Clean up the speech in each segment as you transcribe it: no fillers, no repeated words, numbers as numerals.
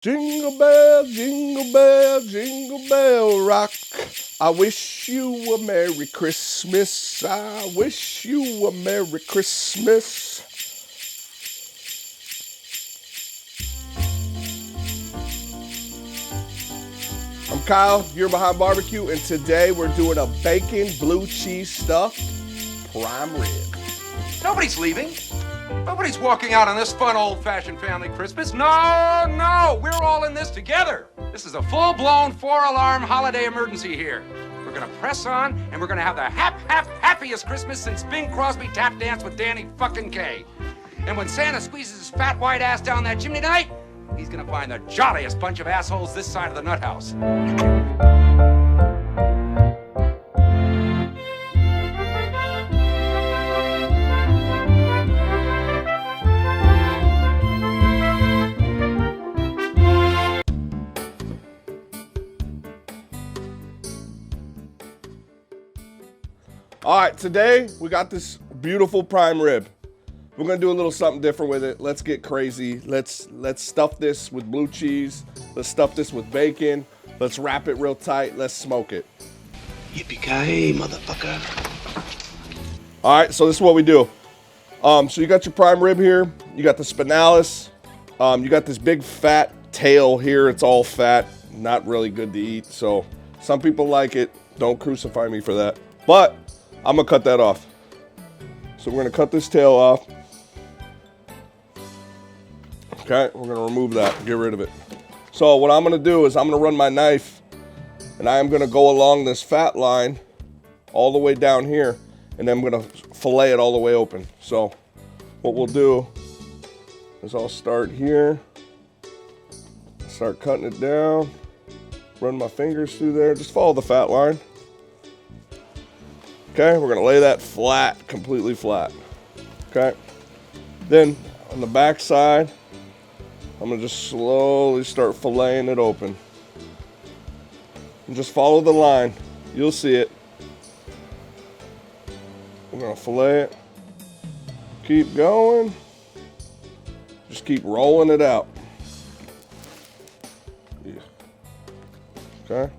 jingle bell rock. I wish you a Merry Christmas. I wish you a Merry Christmas. I'm Kyle, you're behind barbecue, and today we're doing a bacon blue cheese stuffed prime rib. Nobody's leaving. Nobody's walking out on this fun old-fashioned family Christmas. No, we're all in this together. This is a full-blown 4-alarm holiday emergency here. We're gonna press on, and we're gonna have the happiest Christmas since Bing Crosby tap danced with Danny fucking Kaye. And when Santa squeezes his fat white ass down that chimney tonight, he's gonna find the jolliest bunch of assholes this side of the nut house. All right, today we got this beautiful prime rib. We're gonna do a little something different with it. Let's get crazy. Let's stuff this with blue cheese. Let's stuff this with bacon. Let's wrap it real tight. Let's smoke it. Yippee-ki-yay, motherfucker. All right, so this is what we do. So you got your prime rib here. You got the spinalis. You got this big fat tail here. It's all fat. Not really good to eat. So some people like it. Don't crucify me for that. But I'm gonna cut that off. So we're gonna cut this tail off. Okay, we're gonna remove that, get rid of it. So what I'm gonna do is I'm gonna run my knife and I am gonna go along this fat line all the way down here, and then I'm gonna fillet it all the way open. So what we'll do is I'll start here, start cutting it down, run my fingers through there, just follow the fat line. Okay, we're gonna lay that flat, completely flat. Okay, then on the back side, I'm gonna just slowly start filleting it open. And just follow the line, you'll see it. We're gonna fillet it, keep going, just keep rolling it out. Yeah. Okay.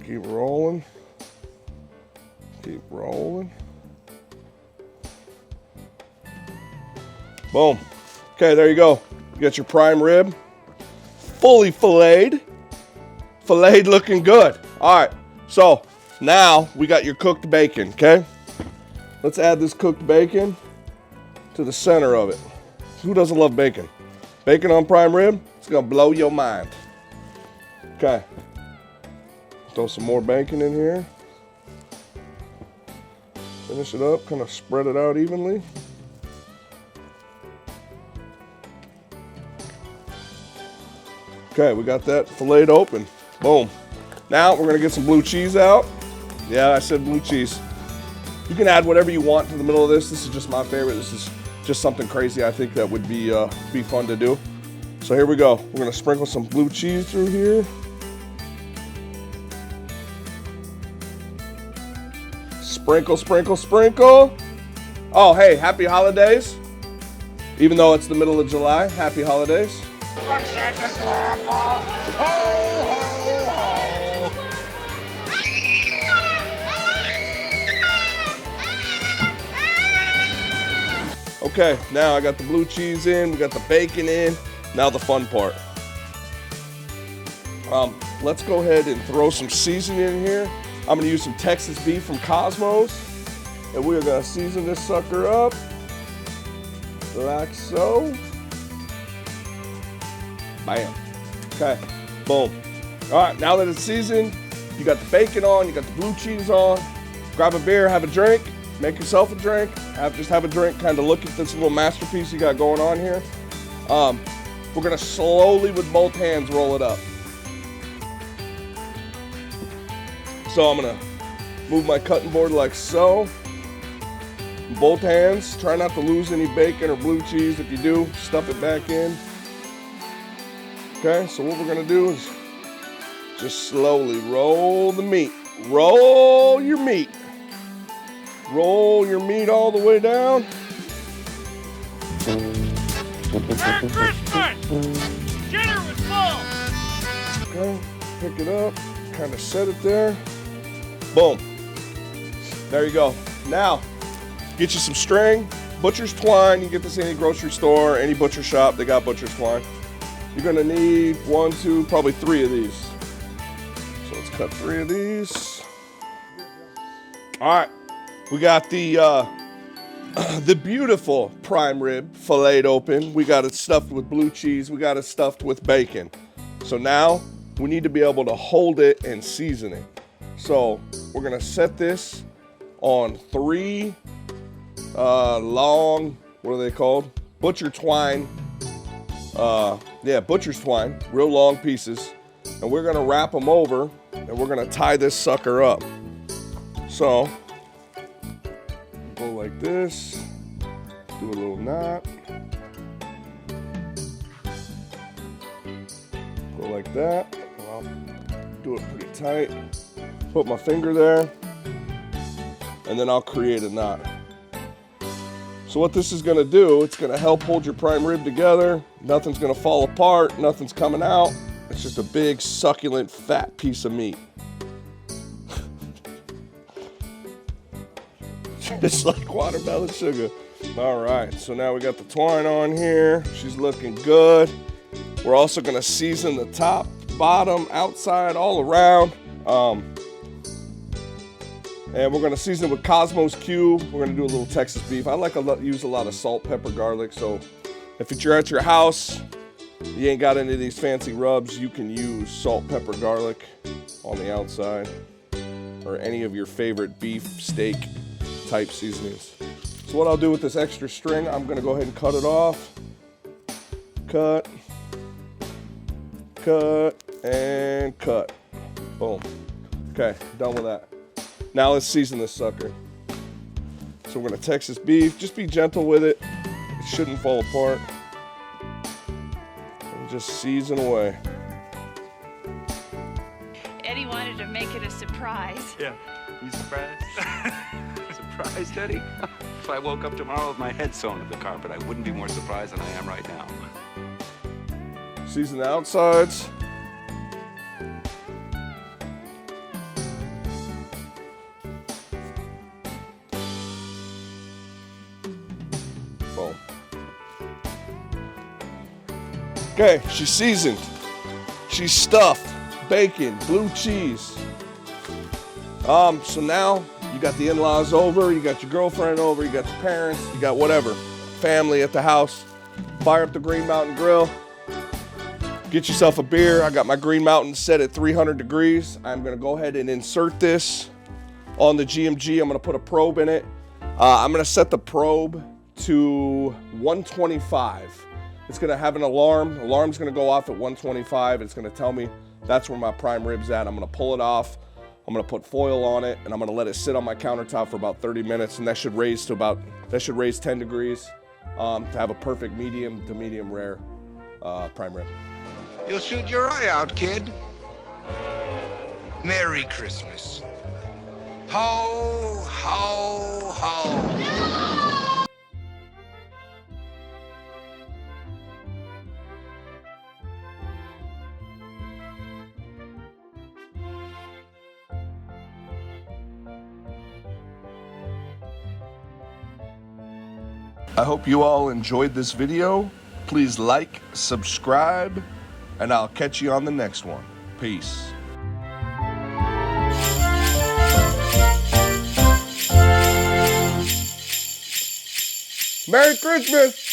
Keep rolling. Keep rolling. Boom. Okay, there you go. You got your prime rib. Fully filleted. Filleted looking good. All right, so now we got your cooked bacon, okay? Let's add this cooked bacon to the center of it. Who doesn't love bacon? Bacon on prime rib, it's gonna blow your mind. Okay. Throw some more bacon in here. Finish it up, kind of spread it out evenly. Okay, we got that filleted open. Boom. Now we're gonna get some blue cheese out. Yeah, I said blue cheese. You can add whatever you want to the middle of this. This is just my favorite. This is just something crazy I think that would be fun to do. So here we go. We're gonna sprinkle some blue cheese through here. Sprinkle, sprinkle, sprinkle. Oh, hey, happy holidays. Even though it's the middle of July, happy holidays. Okay, now I got the blue cheese in, we got the bacon in. Now the fun part. Let's go ahead and throw some seasoning in here. I'm gonna use some Texas beef from Cosmos, and we're gonna season this sucker up like so. Bam. Okay, boom. All right, now that it's seasoned, you got the bacon on, you got the blue cheese on. Grab a beer, have a drink, make yourself a drink. Just have a drink, kind of look at this little masterpiece you got going on here. We're gonna slowly, with both hands, roll it up. So I'm gonna move my cutting board like so. Both hands, try not to lose any bacon or blue cheese. If you do, stuff it back in. Okay, so what we're gonna do is just slowly roll the meat. Roll your meat. Roll your meat all the way down. Merry Christmas! Dinner was full! Okay, pick it up, kind of set it there. Boom. There you go. Now, get you some string, butcher's twine. You can get this in any grocery store, any butcher shop, they got butcher's twine. You're gonna need 1, 2, probably 3 of these. So let's cut 3 of these. All right, we got the beautiful prime rib filleted open. We got it stuffed with blue cheese. We got it stuffed with bacon. So now we need to be able to hold it and season it. So we're gonna set this on 3 long, what are they called? Butcher twine. Butcher's twine, real long pieces. And we're gonna wrap them over and we're gonna tie this sucker up. So, go like this, do a little knot. Go like that, I'll do it pretty tight. Put my finger there, and then I'll create a knot. So what this is gonna do, it's gonna help hold your prime rib together. Nothing's gonna fall apart, nothing's coming out. It's just a big, succulent, fat piece of meat. Just like watermelon sugar. All right, so now we got the twine on here. She's looking good. We're also gonna season the top, bottom, outside, all around. And we're gonna season it with Cosmos Cube. We're gonna do a little Texas beef. I like to use a lot of salt, pepper, garlic. So if you're at your house, you ain't got any of these fancy rubs, you can use salt, pepper, garlic on the outside, or any of your favorite beef, steak type seasonings. So what I'll do with this extra string, I'm gonna go ahead and cut it off. Cut, and cut. Boom. Okay, done with that. Now let's season this sucker. So we're gonna Texas beef. Just be gentle with it. It shouldn't fall apart. And just season away. Eddie wanted to make it a surprise. Yeah. You surprised? Surprised, Eddie? If I woke up tomorrow with my head sewn to the carpet, I wouldn't be more surprised than I am right now. Season the outsides. Boom. Okay, she's seasoned. She's stuffed. Bacon, blue cheese. So now you got the in-laws over, you got your girlfriend over, you got the parents, you got whatever, family at the house. Fire up the Green Mountain Grill. Get yourself a beer. I got my Green Mountain set at 300 degrees. I'm gonna go ahead and insert this on the GMG. I'm gonna put a probe in it. I'm gonna set the probe to 125. It's gonna have an alarm. Alarm's gonna go off at 125. It's gonna tell me that's where my prime rib's at. I'm gonna pull it off. I'm gonna put foil on it, and I'm gonna let it sit on my countertop for about 30 minutes, and that should raise 10 degrees to have a perfect medium to medium rare prime rib. You'll shoot your eye out, kid. Merry Christmas. Ho, ho, ho. I hope you all enjoyed this video. Please like, subscribe, and I'll catch you on the next one. Peace. Merry Christmas!